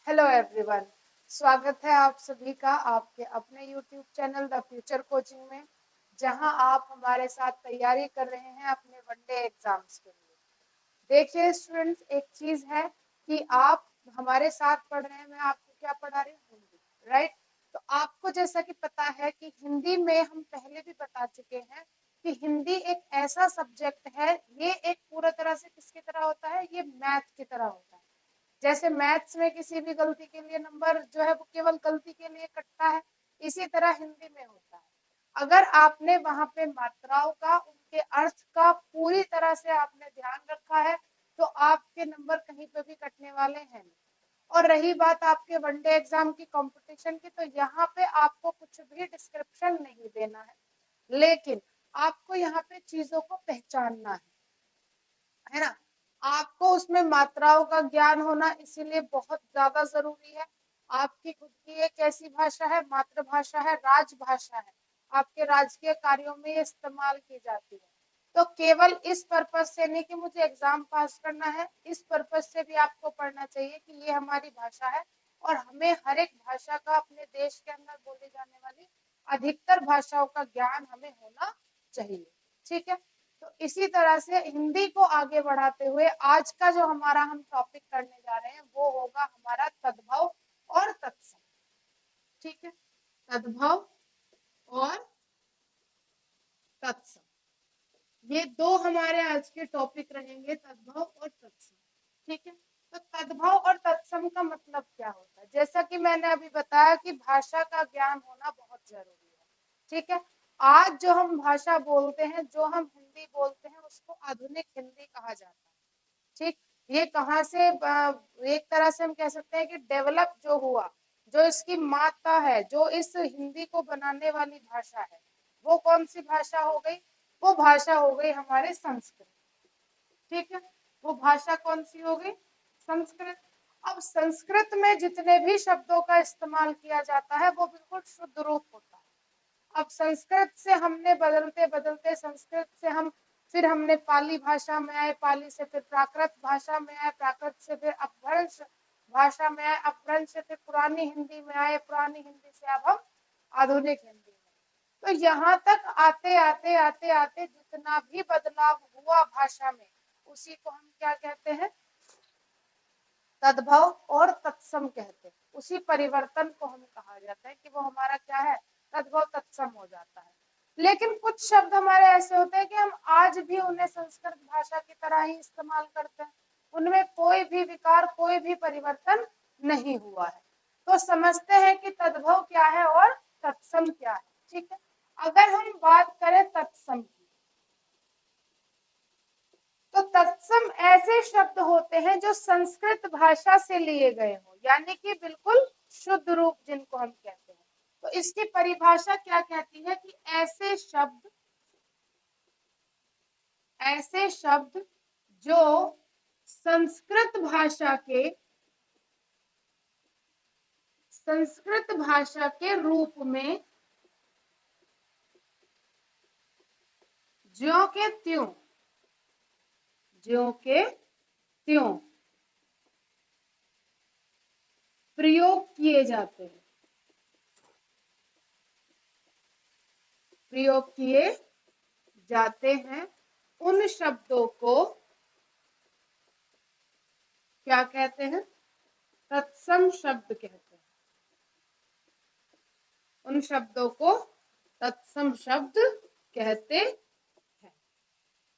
Hello everyone, स्वागत है आप सभी का आपके अपने YouTube channel the future coaching में, जहां आप हमारे साथ तैयारी कर रहे हैं अपने वनडे एग्जाम्स के लिए। देखिए स्टूडेंट्स, एक चीज है कि आप हमारे साथ पढ़ रहे हैं। मैं आपको क्या पढ़ा रही हूँ? हिंदी, राइट। तो आपको जैसा कि पता है कि हिंदी में हम पहले भी बता चुके हैं कि हिंदी एक ऐसा सब्जेक्ट है, ये एक पूरा तरह से किसकी तरह होता है, ये मैथ की तरह होता है। जैसे मैथ्स में किसी भी गलती के लिए नंबर जो है वो केवल गलती के लिए कटता है, इसी तरह हिंदी में होता है। अगर आपने वहां पे मात्राओं का, उनके अर्थ का पूरी तरह से आपने ध्यान रखा है तो आपके नंबर कहीं पे भी कटने वाले हैं नहीं। और रही बात आपके वनडे एग्जाम की कंपटीशन की, तो यहाँ पे आपको कुछ भी डिस्क्रिप्शन नहीं देना है, लेकिन आपको यहाँ पे चीजों को पहचानना है ना। आपको उसमें मात्राओं का ज्ञान होना इसीलिए बहुत ज्यादा जरूरी है। आपकी खुद की एक ऐसी भाषा है, मातृभाषा है, राजभाषा है, आपके राजकीय कार्यों में ये इस्तेमाल की जाती है। तो केवल इस पर्पज से नहीं कि मुझे एग्जाम पास करना है, इस पर्पज से भी आपको पढ़ना चाहिए कि ये हमारी भाषा है और हमें हर एक भाषा का, अपने देश के अंदर बोली जाने वाली अधिकतर भाषाओं का ज्ञान हमें होना चाहिए। ठीक है, तो इसी तरह से हिंदी को आगे बढ़ाते हुए आज का जो हमारा हम टॉपिक करने जा रहे हैं वो होगा हमारा तद्भव और तत्सम। ठीक है, तद्भव और तत्सम, ये दो हमारे आज के टॉपिक रहेंगे, तद्भव और तत्सम। ठीक है, तो तद्भव और तत्सम का मतलब क्या होता है? जैसा कि मैंने अभी बताया कि भाषा का ज्ञान होना बहुत जरूरी है। ठीक है, आज जो हम भाषा बोलते हैं, जो हम हिंदी बोलते हैं, उसको आधुनिक हिंदी कहा जाता है। ठीक, ये कहाँ से एक तरह से हम कह सकते हैं कि डेवलप जो हुआ, जो इसकी माता है, जो इस हिंदी को बनाने वाली भाषा है, वो कौन सी भाषा हो गई? वो भाषा हो गई हमारे संस्कृत। ठीक है, वो भाषा कौन सी हो गई? संस्कृत। अब संस्कृत में जितने भी शब्दों का इस्तेमाल किया जाता है वो बिल्कुल शुद्ध रूप होता है। अब संस्कृत से हमने बदलते बदलते, संस्कृत से हम फिर हमने पाली भाषा में आए, पाली से फिर प्राकृत भाषा में आए, प्राकृत से फिर अपभ्रंश भाषा में आए, अपभ्रंश से फिर पुरानी हिंदी में आए, पुरानी हिंदी से अब हम आधुनिक हिंदी में। तो यहाँ तक आते आते आते आते जितना भी बदलाव हुआ भाषा में, उसी को हम क्या कहते हैं? तद्भव और तत्सम कहते हैं। उसी परिवर्तन को हम कहा जाता है कि वो हमारा क्या है? तद्भव तत्सम हो जाता है। लेकिन कुछ शब्द हमारे ऐसे होते हैं कि हम आज भी उन्हें संस्कृत भाषा की तरह ही इस्तेमाल करते हैं, उनमें कोई भी विकार, कोई भी परिवर्तन नहीं हुआ है। तो समझते हैं कि तद्भव क्या है और तत्सम क्या है। ठीक है, अगर हम बात करें तत्सम की, तो तत्सम ऐसे शब्द होते हैं जो संस्कृत भाषा से लिए गए हो, यानी कि बिल्कुल शुद्ध रूप जिनको हम कहते हैं। तो इसकी परिभाषा क्या कहती है कि ऐसे शब्द जो संस्कृत भाषा के रूप में ज्यों के त्यों प्रयोग किए जाते हैं, उन शब्दों को क्या कहते हैं? तत्सम शब्द कहते हैं। उन शब्दों को तत्सम शब्द कहते हैं।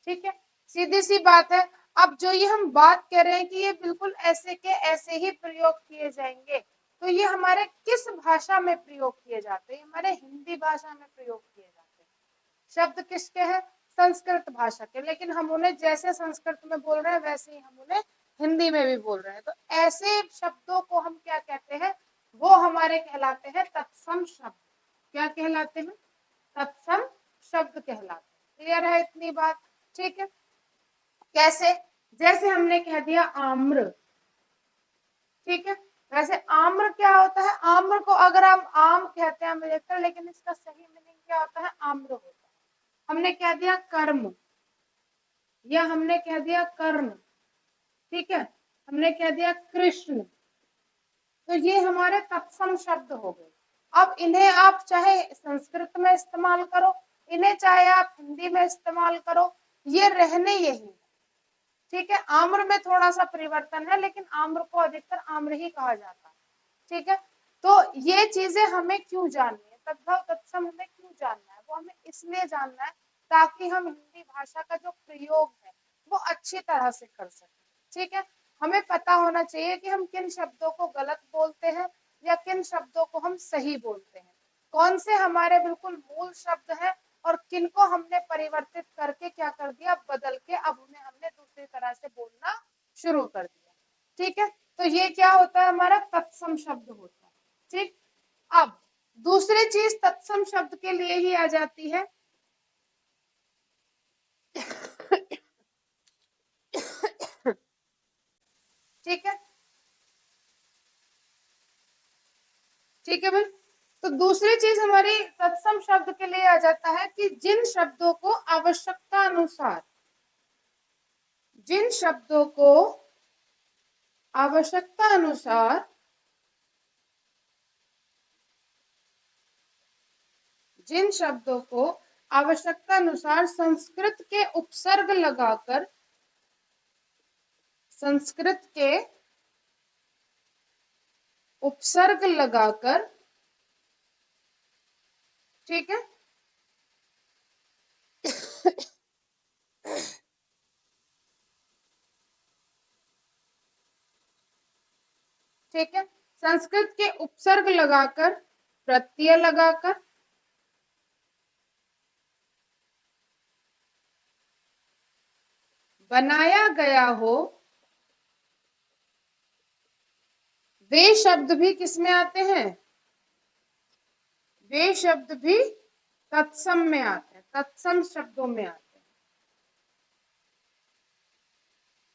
ठीक है, सीधी सी बात है। अब जो ये हम बात कर रहे हैं कि ये बिल्कुल ऐसे के ऐसे ही प्रयोग किए जाएंगे, तो ये हमारे किस भाषा में प्रयोग किए जाते हैं? हमारे हिंदी भाषा में प्रयोग किए जाते हैं। शब्द किसके हैं? संस्कृत भाषा के, लेकिन हम उन्हें जैसे संस्कृत में बोल रहे हैं वैसे ही हम उन्हें हिंदी में भी बोल रहे हैं। तो ऐसे शब्दों को हम क्या कहते हैं? वो हमारे कहलाते हैं तत्सम शब्द। क्या कहलाते हैं? तत्सम शब्द कहलाते हैं। क्लियर है इतनी बात? ठीक है, कैसे? जैसे हमने कह दिया आम्र। ठीक है, वैसे आम्र क्या होता है? आम्र को अगर हम आम कहते हैं अम्बेडकर, लेकिन इसका सही मीनिंग क्या होता है? आम्र होता है। हमने कह दिया कर्म, या हमने कह दिया कर्ण। ठीक है, हमने कह दिया कृष्ण, तो ये हमारे तत्सम शब्द हो गए। अब इन्हें आप चाहे संस्कृत में इस्तेमाल करो, इन्हें चाहे आप हिंदी में इस्तेमाल करो, ये रहने यही है। ठीक है, आम्र में थोड़ा सा परिवर्तन है, लेकिन आम्र को अधिकतर आम्र ही कहा जाता है। ठीक है, तो ये चीजें हमें क्यों जाननी है, तद्भव तत्सम हमें क्यों जानना है, वो हमें इसलिए जानना है ताकि हम हिंदी भाषा का जो प्रयोग है वो अच्छी तरह से कर सकें। ठीक है, हमें पता होना चाहिए कि हम किन शब्दों को गलत बोलते हैं या किन शब्दों को हम सही बोलते हैं, कौन से हमारे बिल्कुल मूल शब्द हैं और किनको हमने परिवर्तित करके क्या कर दिया, बदल के अब उन्हें हमने दूसरी तरह से बोलना शुरू कर दिया। ठीक है, तो ये क्या होता है, हमारा तत्सम शब्द होता है। ठीक, अब दूसरी चीज तत्सम शब्द के लिए ही आ जाती है ठीक है, ठीक है भाई। तो दूसरी चीज हमारी तत्सम शब्द के लिए आ जाता है कि जिन शब्दों को आवश्यकता अनुसार, जिन शब्दों को आवश्यकता अनुसार, जिन शब्दों को आवश्यकता अनुसार संस्कृत के उपसर्ग लगाकर, संस्कृत के उपसर्ग लगाकर, ठीक है, ठीक है, संस्कृत के उपसर्ग लगाकर, प्रत्यय लगाकर, बनाया गया हो, वे शब्द भी किसमें आते हैं, वे शब्द भी तत्सम में आते हैं, तत्सम शब्दों में आते हैं।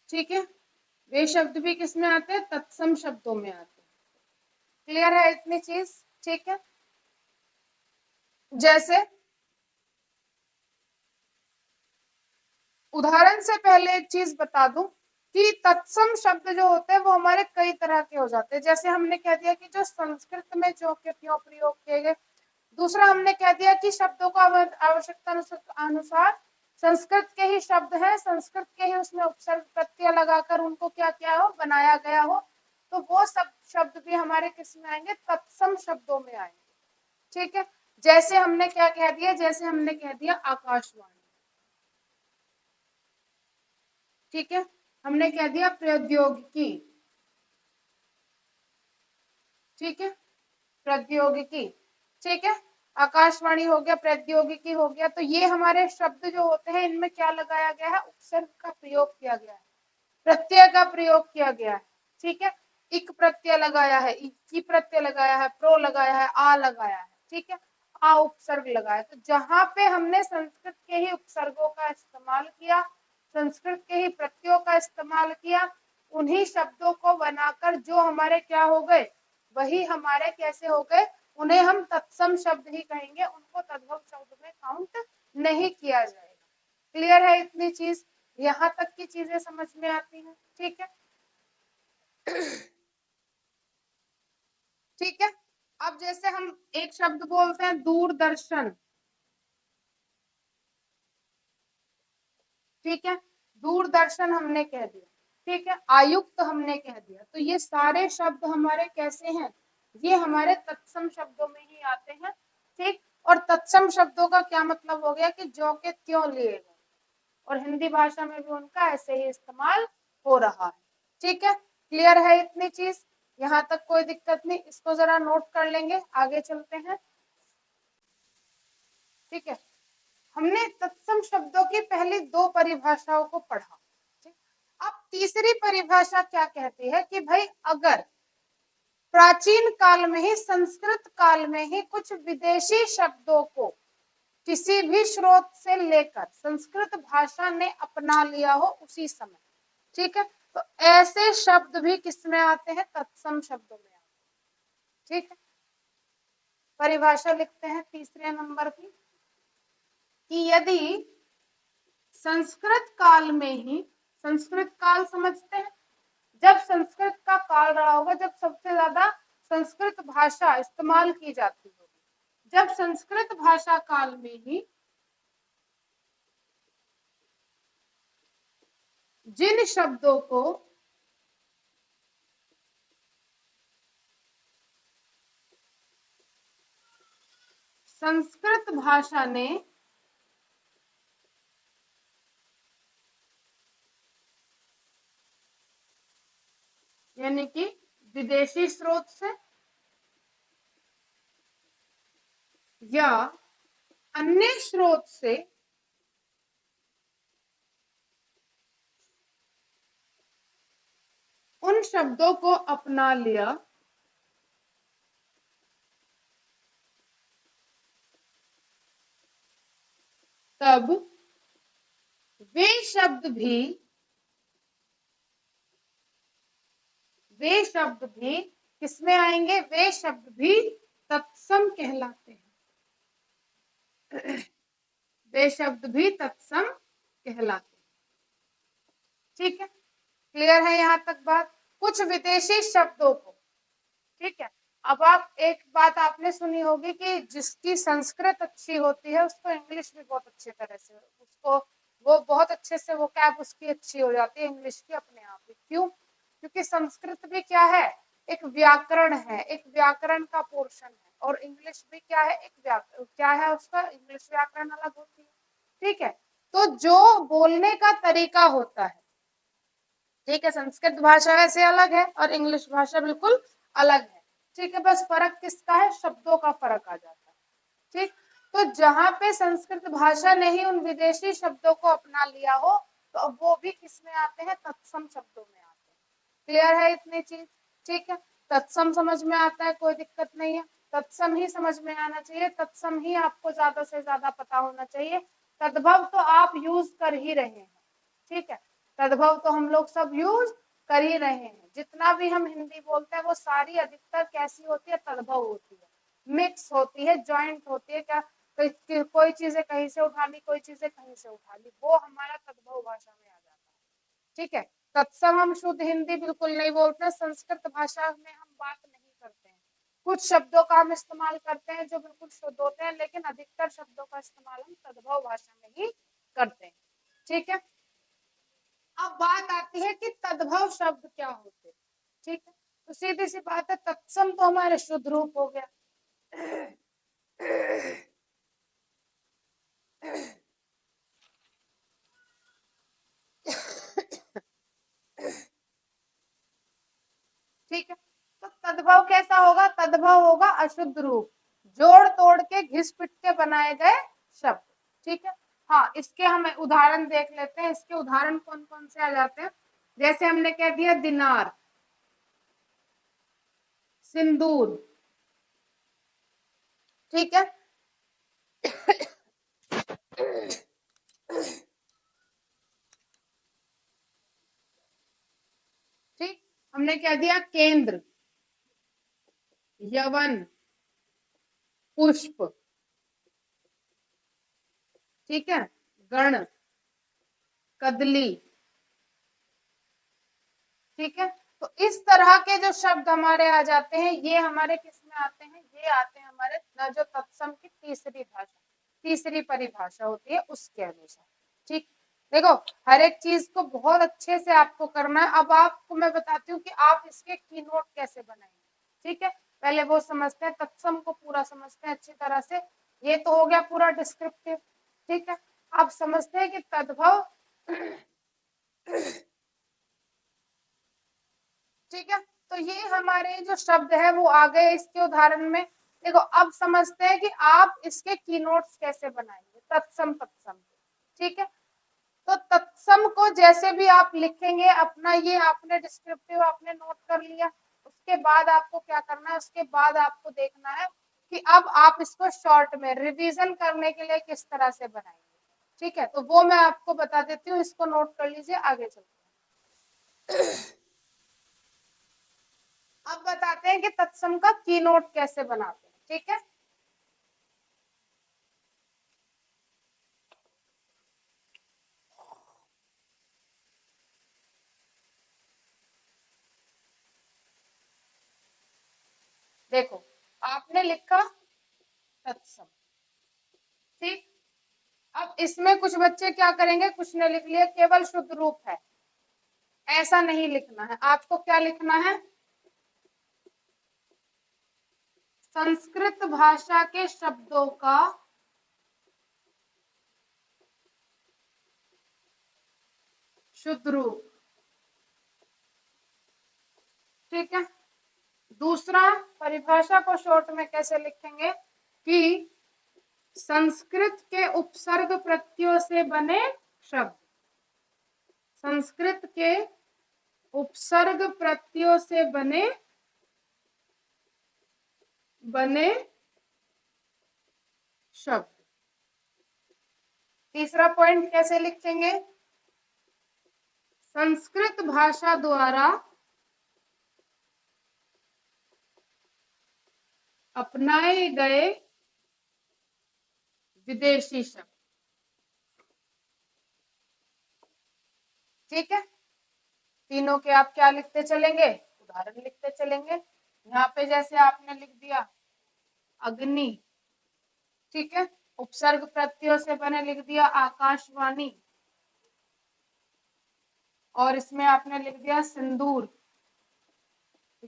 ठीक है, वे शब्द भी किसमें आते हैं, तत्सम शब्दों में आते हैं। क्लियर है इतनी चीज? ठीक है, जैसे उदाहरण से पहले एक चीज बता दूं कि तत्सम शब्द जो होते हैं वो हमारे कई तरह के हो जाते हैं। जैसे हमने कह दिया कि जो संस्कृत में जो के क्यों प्रयोग किए गए, दूसरा हमने कह दिया कि शब्दों को आवश्यकता अनुसार संस्कृत के ही शब्द हैं, संस्कृत के ही उसमें उपसर्ग प्रत्यय लगाकर उनको क्या क्या हो, बनाया गया हो, तो वो सब शब्द भी हमारे किस में आएंगे, तत्सम शब्दों में आएंगे। ठीक है, जैसे हमने क्या कह दिया, जैसे हमने कह दिया आकाशवाणी, ठीक है, हमने कह दिया प्रौद्योगिकी, ठीक है, प्रौद्योगिकी, ठीक है, आकाशवाणी हो गया, प्रौद्योगिकी हो गया। तो ये हमारे शब्द जो होते हैं इनमें क्या लगाया गया है, उपसर्ग का प्रयोग किया गया है, प्रत्यय का प्रयोग किया गया है। ठीक है, इक प्रत्यय लगाया है, इकी प्रत्यय लगाया है, प्रो लगाया है, आ लगाया है, ठीक है, आ उपसर्ग लगाया। तो जहां पे हमने संस्कृत के ही उपसर्गों का इस्तेमाल किया, संस्कृत के ही प्रत्ययों का इस्तेमाल किया, उन्हीं शब्दों को बनाकर जो हमारे क्या हो गए, वही हमारे कैसे हो गए, उन्हें हम तत्सम शब्द ही कहेंगे, उनको तद्भव शब्द में काउंट नहीं किया जाएगा। क्लियर है इतनी चीज? यहाँ तक की चीजें समझ में आती हैं? ठीक है, ठीक है। अब जैसे हम एक शब्द बोलते हैं दूरदर्शन, ठीक है, दूरदर्शन हमने कह दिया, ठीक है, आयुक्त हमने कह दिया, तो ये सारे शब्द हमारे कैसे हैं, ये हमारे तत्सम शब्दों में ही आते हैं। ठीक, और तत्सम शब्दों का क्या मतलब हो गया कि जो के त्यों लिए गए, और हिंदी भाषा में भी उनका ऐसे ही इस्तेमाल हो रहा है। ठीक है, क्लियर है इतनी चीज? यहाँ तक कोई दिक्कत नहीं, इसको जरा नोट कर लेंगे, आगे चलते हैं। ठीक है, हमने तत्सम शब्दों की पहली दो परिभाषाओं को पढ़ा। ठीक, अब तीसरी परिभाषा क्या कहती है कि भाई अगर प्राचीन काल में ही, संस्कृत काल में ही कुछ विदेशी शब्दों को किसी भी स्रोत से लेकर संस्कृत भाषा ने अपना लिया हो उसी समय, ठीक है, तो ऐसे शब्द भी किसमें आते हैं, तत्सम शब्दों में आते हैं। ठीक है, परिभाषा लिखते हैं तीसरे नंबर की कि यदि संस्कृत काल में ही, संस्कृत काल समझते हैं, जब संस्कृत का काल रहा होगा, जब सबसे ज्यादा भाषा इस्तेमाल की जाती होगी? जब संस्कृत भाषा काल में ही जिन शब्दों को संस्कृत भाषा ने यानी कि विदेशी स्रोत से या अन्य स्रोत से उन शब्दों को अपना लिया, तब वे शब्द भी किसमें आएंगे? वे शब्द भी तत्सम कहलाते हैं। वे शब्द भी तत्सम कहलाते हैं। ठीक है, क्लियर है यहाँ तक बात? कुछ विदेशी शब्दों को, ठीक है। अब आप एक बात आपने सुनी होगी कि जिसकी संस्कृत अच्छी होती है उसको इंग्लिश भी बहुत अच्छी तरह से उसको वो बहुत अच्छे से वो कैब उसकी अच्छी हो जाती है इंग्लिश की अपने आप ही। क्यों? क्योंकि संस्कृत भी क्या है? एक व्याकरण है, एक व्याकरण का पोर्शन है। और इंग्लिश भी क्या है? एक व्याकरण। क्या है उसका? इंग्लिश व्याकरण अलग होती है। ठीक है, तो जो बोलने का तरीका होता है, ठीक है, संस्कृत भाषा वैसे अलग है और इंग्लिश भाषा बिल्कुल अलग है। ठीक है, बस फर्क किसका है? शब्दों का फर्क आ जाता है। ठीक, तो जहां पे संस्कृत भाषा ने ही उन विदेशी शब्दों को अपना लिया हो तो अब वो भी किसमें आते हैं? तत्सम शब्दों में आते हैं। क्लियर है इतनी चीज? ठीक है, तत्सम समझ में आता है, कोई दिक्कत नहीं है। तत्सम ही समझ में आना चाहिए, तत्सम ही आपको ज्यादा से ज्यादा पता होना चाहिए। तद्भव तो आप यूज कर ही रहे हैं। ठीक है, तद्भव तो हम लोग सब यूज कर ही रहे हैं। जितना भी हम हिंदी बोलते हैं वो सारी अधिकतर कैसी होती है? तद्भव होती है, मिक्स होती है, जॉइंट होती है। क्या कोई चीजें कहीं से उठा ली, कोई चीजें कहीं से उठा ली, वो हमारा तद्भव भाषा में आ जाता है। ठीक है, तत्सम हम शुद्ध हिंदी बिल्कुल नहीं बोलते, संस्कृत भाषा में हम बात नहीं करते हैं। कुछ शब्दों का हम इस्तेमाल करते हैं जो बिल्कुल शुद्ध होते हैं, लेकिन अधिकतर शब्दों का इस्तेमाल हम तद्भव भाषा में ही करते हैं। ठीक है, अब बात आती है कि तद्भव शब्द क्या होते हैं। ठीक है, तो सीधी सी बात है, तत्सम तो हमारे शुद्ध रूप हो गया। ठीक है, तो तद्भव कैसा होगा? तद्भव होगा अशुद्ध रूप, जोड़ तोड़ के घिस पिट के बनाए गए शब्द। ठीक है, हाँ, इसके हम उदाहरण देख लेते हैं। इसके उदाहरण कौन कौन से आ जाते हैं? जैसे हमने कह दिया दिनार, सिंदूर। ठीक है, ठीक, हमने कह दिया केंद्र, यवन, पुष्प। ठीक है, गण, कदली। ठीक है, तो इस तरह के जो शब्द हमारे आ जाते हैं ये हमारे किस में आते हैं? ये आते हैं हमारे जो तत्सम की तीसरी भाषा, तीसरी परिभाषा होती है उसके अनुसार। ठीक, देखो हर एक चीज को बहुत अच्छे से आपको करना है। अब आपको मैं बताती हूँ कि आप इसके की नोट कैसे बनाएंगे। ठीक है, पहले वो समझते हैं, तत्सम को पूरा समझते हैं अच्छी तरह से। ये तो हो गया पूरा डिस्क्रिप्टिव। ठीक है, आप समझते हैं कि तद्भव। ठीक है, तो ये हमारे जो शब्द है वो आ गए इसके उदाहरण में। देखो अब समझते हैं कि आप इसके की नोट्स कैसे बनाएंगे तत्सम तत्सम। ठीक है, तो तत्सम को जैसे भी आप लिखेंगे अपना, ये आपने डिस्क्रिप्टिव आपने नोट कर लिया। उसके बाद आपको क्या करना है? उसके बाद आपको देखना है कि अब आप इसको शॉर्ट में रिवीजन करने के लिए किस तरह से बनाएंगे। ठीक है, तो वो मैं आपको बता देती हूँ, इसको नोट कर लीजिए, आगे चलते हैं। अब बताते हैं कि तत्सम का की नोट कैसे बनाते हैं। ठीक है, देखो आपने लिखा तत्सम, ठीक। अब इसमें कुछ बच्चे क्या करेंगे, कुछ ने लिख लिया केवल शुद्ध रूप है, ऐसा नहीं लिखना है। आपको क्या लिखना है, संस्कृत भाषा के शब्दों का शुद्ध रूप, ठीक है। दूसरा, परिभाषा को शॉर्ट में कैसे लिखेंगे कि संस्कृत के उपसर्ग प्रत्ययों से बने शब्द, संस्कृत के उपसर्ग प्रत्ययों से बने शब्द। तीसरा पॉइंट कैसे लिखेंगे, संस्कृत भाषा द्वारा अपनाए गए विदेशी शब्द, ठीक है। तीनों के आप क्या लिखते चलेंगे, उदाहरण लिखते चलेंगे। यहाँ पे जैसे आपने लिख दिया अग्नि, ठीक है, उपसर्ग प्रत्ययों से बने लिख दिया आकाशवाणी, और इसमें आपने लिख दिया सिंदूर,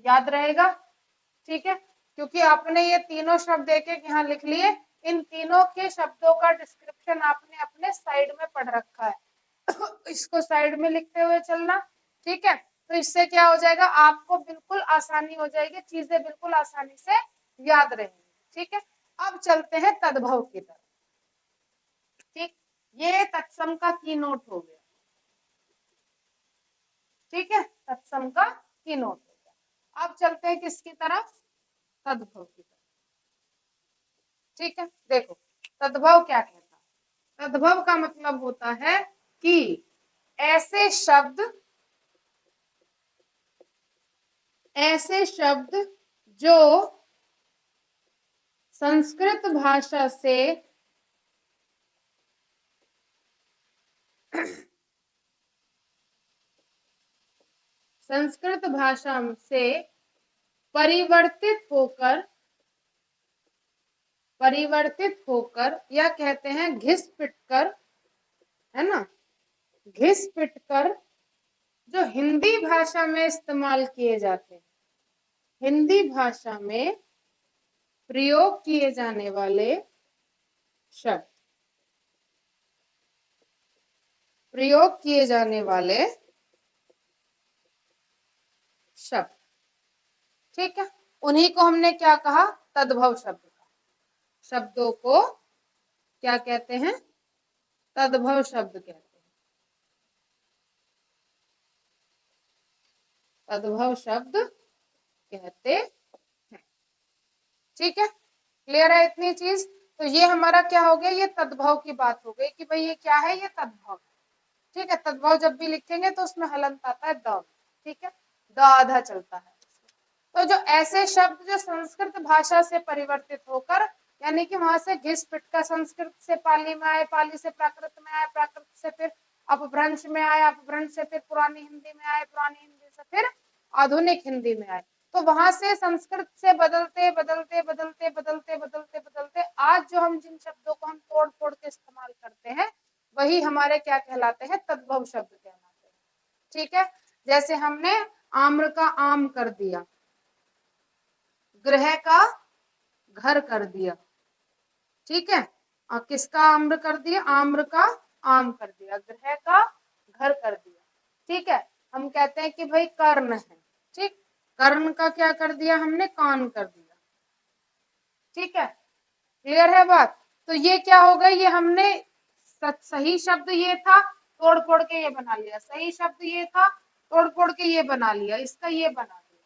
याद रहेगा, ठीक है। क्योंकि आपने ये तीनों शब्द एक एक यहाँ लिख लिए, इन तीनों के शब्दों का डिस्क्रिप्शन आपने अपने साइड में पढ़ रखा है इसको साइड में लिखते हुए चलना, ठीक है। तो इससे क्या हो जाएगा, आपको बिल्कुल आसानी हो जाएगी, चीजें बिल्कुल आसानी से याद रहेंगी, ठीक है। अब चलते हैं तद्भव की तरफ, ठीक। ये तत्सम का की नोट हो गया, ठीक है, तत्सम का की नोट हो गया। अब चलते हैं किसकी तरफ, तद्भव की तरफ, ठीक है। देखो तद्भव क्या कहता है, तद्भव का मतलब होता है कि ऐसे शब्द जो संस्कृत भाषा से परिवर्तित होकर या कहते हैं घिस पिटकर, है ना, घिस पिटकर जो हिंदी भाषा में इस्तेमाल किए जाते हैं, हिंदी भाषा में प्रयोग किए जाने वाले शब्द, प्रयोग किए जाने वाले शब्द, ठीक है, उन्हीं को हमने क्या कहा, तद्भव शब्द का। शब्दों को क्या कहते हैं, तद्भव शब्द कहते हैं, तद्भव शब्द कहते हैं, ठीक है। क्लियर है इतनी चीज। तो ये हमारा क्या हो गया, ये तद्भव की बात हो गई कि भाई ये क्या है, ये तद्भव है, ठीक है। तद्भव जब भी लिखेंगे तो उसमें हलंत आता है द, ठीक है, द आधा चलता है। तो जो ऐसे शब्द जो संस्कृत भाषा से परिवर्तित होकर, यानी कि वहां से घिस पिटकर, संस्कृत से पाली में आए, पाली से प्राकृत में आए, प्राकृत से फिर अपभ्रंश में आए, अपभ्रंश से फिर पुरानी हिंदी में आए, पुरानी हिंदी से फिर आधुनिक हिंदी में आए। तो वहां से संस्कृत से बदलते बदलते बदलते बदलते बदलते बदलते आज जो हम जिन शब्दों को हम तोड़ फोड़ के इस्तेमाल करते हैं, वही हमारे क्या कहलाते हैं, तद्भव शब्द कहलाते हैं, ठीक है। जैसे हमने आम्र का आम कर दिया, गृह का घर कर दिया, ठीक है, और किसका आम्र कर दिया, आम्र का आम कर दिया, गृह का घर कर दिया, ठीक है। हम कहते हैं कि भाई कर्ण है, ठीक, कर्ण का क्या कर दिया हमने, कान कर दिया, ठीक है। क्लियर है बात। तो ये क्या हो गया, ये हमने सही शब्द ये था, तोड़ फोड़ के ये बना लिया, सही शब्द ये था, तोड़ फोड़ के ये बना लिया, इसका ये बना दिया,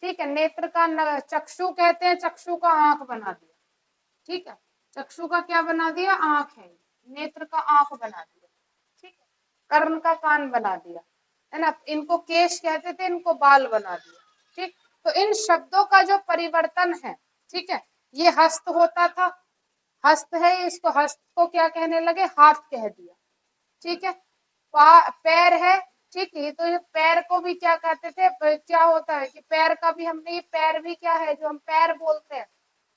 ठीक है। नेत्र का चक्षु कहते हैं, चक्षु का आंख बना दिया, ठीक है, चक्षु का क्या बना दिया, आंख है, नेत्र का आंख बना दिया, ठीक है। कर्ण का कान बना दिया, है ना, इनको केश कहते थे, इनको बाल बना दिया, ठीक। तो इन शब्दों का जो परिवर्तन है, ठीक है, ये हस्त होता था, हस्त है, इसको हस्त को क्या कहने लगे, हाथ कह दिया, ठीक है। पैर है, ठीक है। तो ये पैर को भी क्या कहते थे, क्या होता है कि पैर का भी हमने, ये पैर भी क्या है जो हम पैर बोलते हैं,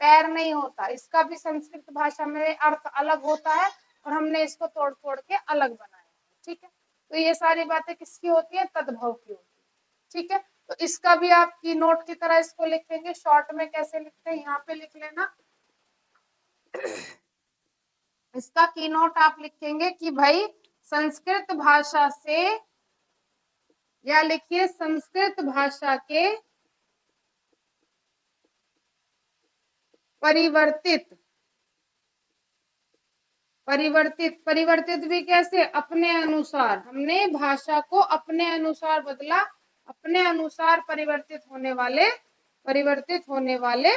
पैर नहीं होता, इसका भी संस्कृत भाषा में अर्थ अलग होता है और हमने इसको तोड़ फोड़ के अलग बनाया। ठीक है, तो ये सारी बातें किसकी होती है, तद्भव की होती है। ठीक है, तो इसका भी आप की नोट की तरह इसको लिखेंगे। शॉर्ट में कैसे लिखते हैं, यहाँ पे लिख लेना। इसका की नोट आप लिखेंगे कि भाई संस्कृत भाषा से, या लिखिए संस्कृत भाषा के परिवर्तित, परिवर्तित, परिवर्तित भी कैसे, अपने अनुसार, हमने भाषा को अपने अनुसार बदला, अपने अनुसार परिवर्तित होने वाले, परिवर्तित होने वाले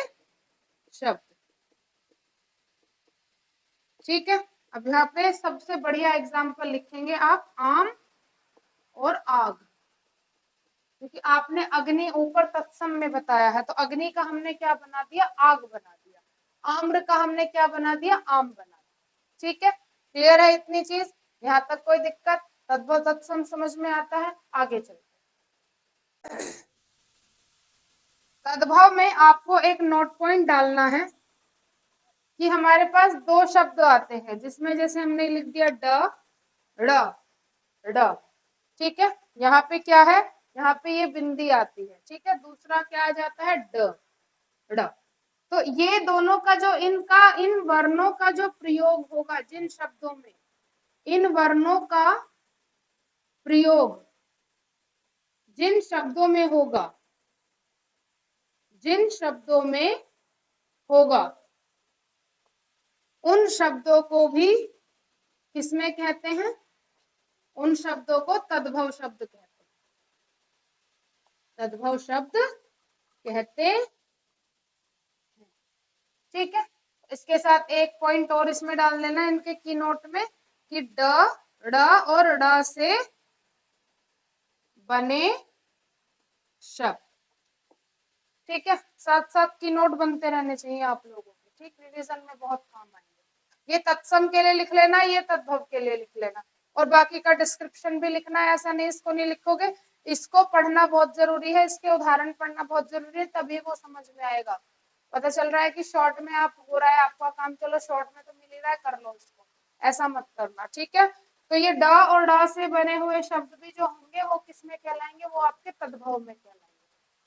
शब्द। ठीक है, अब यहाँ पे सबसे बढ़िया एग्जाम्पल लिखेंगे आप, आम और आग, क्योंकि आपने अग्नि ऊपर तत्सम में बताया है, तो अग्नि का हमने क्या बना दिया, आग बना दिया, आम्र का हमने क्या बना दिया, आम बना दिया। ठीक है, क्लियर है इतनी चीज, यहाँ तक कोई दिक्कत, तद्भव तत्सम समझ में आता है। आगे चलते हैं। तद्भव में आपको एक नोट पॉइंट डालना है कि हमारे पास दो शब्द आते हैं, जिसमें जैसे हमने लिख दिया ड, ड़, ड। ठीक है, यहाँ पे क्या है, यहाँ पे ये बिंदी आती है। ठीक है, दूसरा क्या आ जाता है, ड, ड़। तो ये दोनों का जो इनका, इन वर्णों का जो प्रयोग होगा जिन शब्दों में, इन वर्णों का प्रयोग जिन शब्दों में होगा, जिन शब्दों में होगा, उन शब्दों को भी किसमें कहते हैं, उन शब्दों को तद्भव शब्द कहते हैं, तद्भव शब्द कहते हैं। ठीक है, इसके साथ एक पॉइंट और इसमें डाल लेना इनके की नोट में कि ड, ड़ और ड़ से बने शब्द। ठीक है, साथ साथ की नोट बनते रहने चाहिए आप लोगों के। ठीक, रिवीजन में बहुत काम आएंगे। ये तत्सम के लिए लिख लेना, ये तद्भव के लिए लिख लेना, और बाकी का डिस्क्रिप्शन भी लिखना है। ऐसा नहीं इसको नहीं लिखोगे, इसको पढ़ना बहुत जरूरी है, इसके उदाहरण पढ़ना बहुत जरूरी है, तभी वो समझ में आएगा। पता चल रहा है कि शॉर्ट में आप हो रहा है आपका काम, चलो शॉर्ट में तो मिल ही रहा है, कर लो इसको, ऐसा मत करना। ठीक है, तो ये ड और ड से बने हुए शब्द भी जो होंगे वो किसमें कहलाएंगे, वो आपके तद्भव में कहलाएंगे।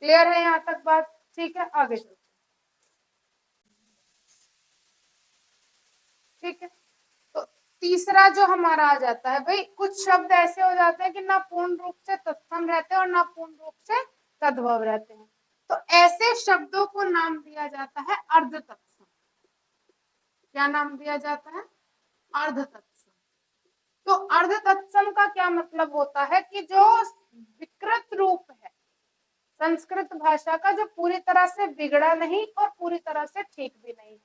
क्लियर है यहाँ तक बात? ठीक है, आगे चलते। ठीक है, तो तीसरा जो हमारा आ जाता है, भाई कुछ शब्द ऐसे हो जाते हैं कि ना पूर्ण रूप से तत्सम रहते हैं और ना पूर्ण रूप से तद्भव रहते हैं, तो ऐसे शब्दों को नाम दिया जाता है अर्ध तत्सम। क्या नाम दिया जाता है, अर्ध तत्सम। तो अर्ध तत्सम का क्या मतलब होता है कि जो विकृत रूप है संस्कृत भाषा का, जो पूरी तरह से बिगड़ा नहीं और पूरी तरह से ठीक भी नहीं,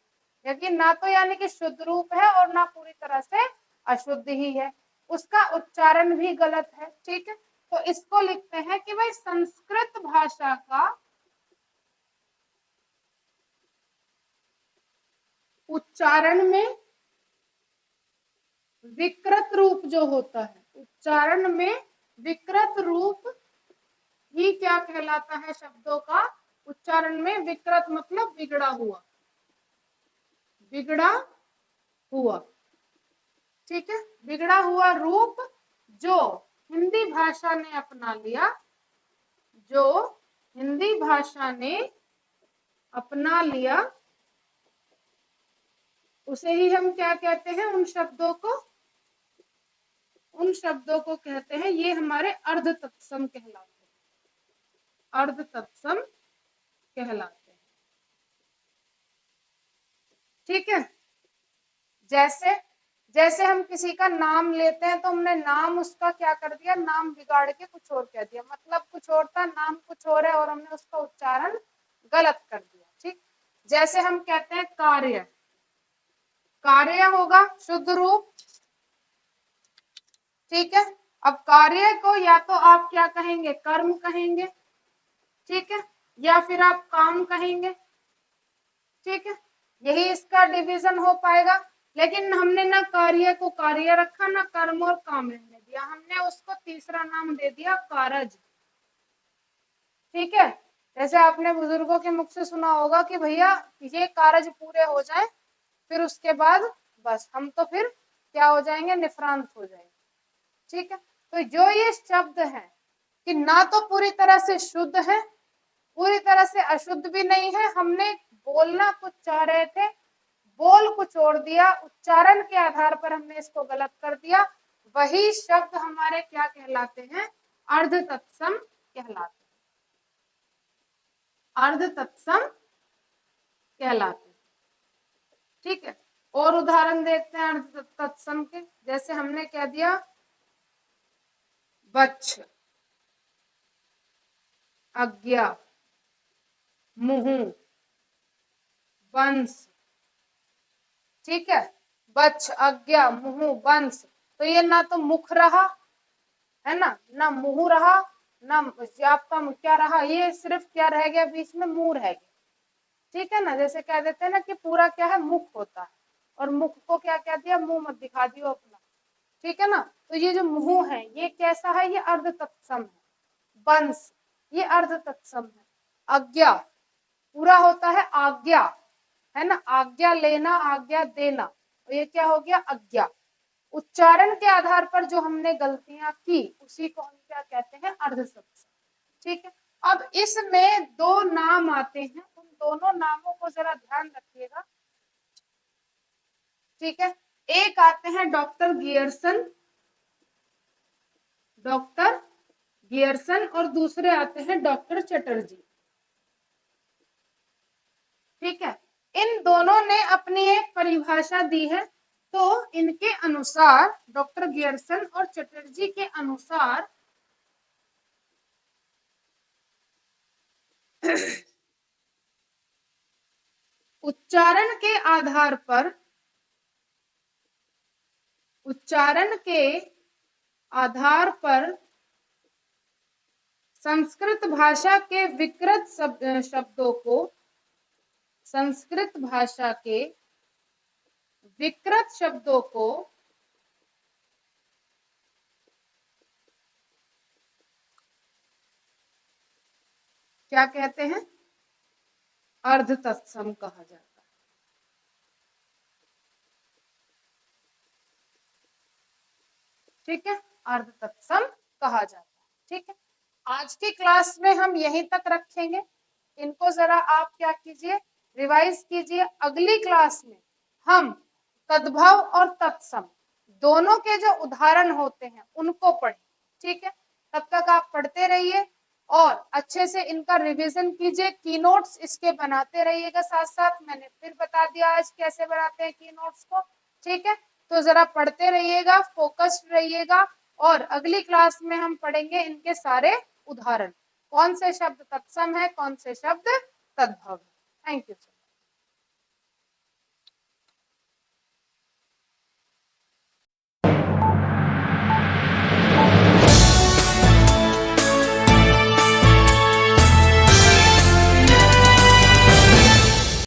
क्योंकि ना तो यानी कि शुद्ध रूप है और ना पूरी तरह से अशुद्ध ही है, उसका उच्चारण भी गलत है। ठीक है, तो इसको लिखते हैं कि भाई संस्कृत भाषा का उच्चारण में विकृत रूप जो होता है, उच्चारण में विकृत रूप ही क्या कहलाता है, शब्दों का उच्चारण में विकृत मतलब बिगड़ा हुआ, बिगड़ा हुआ। ठीक है, बिगड़ा हुआ रूप जो हिंदी भाषा ने अपना लिया, जो हिंदी भाषा ने अपना लिया, उसे ही हम क्या कहते हैं, उन शब्दों को, उन शब्दों को कहते हैं, ये हमारे अर्ध तत्सम कहलाते हैं, अर्ध तत्सम कहलाते हैं। ठीक है, जैसे जैसे हम किसी का नाम लेते हैं तो हमने नाम उसका क्या कर दिया, नाम बिगाड़ के कुछ और कह दिया, मतलब कुछ और था, नाम कुछ और है, और हमने उसका उच्चारण गलत कर दिया। ठीक, जैसे हम कहते हैं कार्य, कार्य होगा शुद्ध रूप। ठीक है, अब कार्य को या तो आप क्या कहेंगे, कर्म कहेंगे, ठीक है, या फिर आप काम कहेंगे। ठीक है, यही इसका डिवीजन हो पाएगा, लेकिन हमने ना कार्य को कार्य रखा, ना कर्म और काम रहने दिया, हमने उसको तीसरा नाम दे दिया कारज। ठीक है, जैसे आपने बुजुर्गों के मुख से सुना होगा कि भैया ये कारज पूरे हो जाए फिर उसके बाद बस हम तो फिर क्या हो जाएंगे, निफ्रांत हो जाएंगे। ठीक है, तो जो ये शब्द है कि ना तो पूरी तरह से शुद्ध है, पूरी तरह से अशुद्ध भी नहीं है, हमने बोलना कुछ चाह रहे थे, बोल कुछ और दिया, उच्चारण के आधार पर हमने इसको गलत कर दिया, वही शब्द हमारे क्या कहलाते हैं, अर्ध तत्सम कहलाते हैं, अर्ध तत्सम कहलाते हैं। ठीक है, और उदाहरण देखते हैं अर्ध तत्सम के। जैसे हमने कह दिया वच्छ, आज्ञा, मुहु, वंश। ठीक है, वच्छ, आज्ञा, मुहु, वंश, तो ये ना तो मुख रहा है ना मुंह रहा, ना आपका क्या रहा, ये सिर्फ क्या रह गया, बीच में मुंह रह गया। ठीक है ना, जैसे कह देते हैं ना कि पूरा क्या है, मुख होता है, और मुख को क्या कह दिया, मुंह मत दिखा दियो अपना। ठीक है ना, तो ये जो मुंह है ये कैसा है, ये अर्ध तत्सम है। वंश ये अर्ध तत्सम है। आज्ञा पूरा होता है आज्ञा, है ना, आज्ञा लेना, आज्ञा देना, तो ये क्या हो गया, आज्ञा। उच्चारण के आधार पर जो हमने गलतियां की उसी को हम क्या कहते हैं, अर्ध तत्सम। ठीक है, अब इसमें दो नाम आते हैं, उन दोनों नामों को जरा ध्यान रखिएगा। ठीक है, एक आते हैं डॉक्टर गियर्सन, डॉक्टर गियर्सन, और दूसरे आते हैं डॉक्टर चटर्जी। ठीक है, इन दोनों ने अपनी एक परिभाषा दी है, तो इनके अनुसार, डॉक्टर गियर्सन और चटर्जी के अनुसार उच्चारण के आधार पर, उच्चारण के आधार पर संस्कृत भाषा के विकृत शब्दों को, संस्कृत भाषा के विकृत शब्दों को क्या कहते हैं, अर्ध तत्सम कहा जाता है। ठीक है, अर्ध तत्सम कहा जाता है। ठीक है, आज की क्लास में हम यहीं तक रखेंगे, इनको जरा आप क्या कीजिए, रिवाइज कीजिए। अगली क्लास में हम तद्भव और तत्सम दोनों के जो उदाहरण होते हैं उनको पढ़ें। ठीक है, तब तक आप पढ़ते रहिए और अच्छे से इनका रिवीजन कीजिए, की नोट्स इसके बनाते रहिएगा साथ साथ। मैंने फिर बता दिया आज कैसे बनाते हैं की नोट्स को। ठीक है, तो जरा पढ़ते रहिएगा, फोकस्ड रहिएगा, और अगली क्लास में हम पढ़ेंगे इनके सारे उदाहरण, कौन से शब्द तत्सम है, कौन से शब्द तद्भव है। Thank you.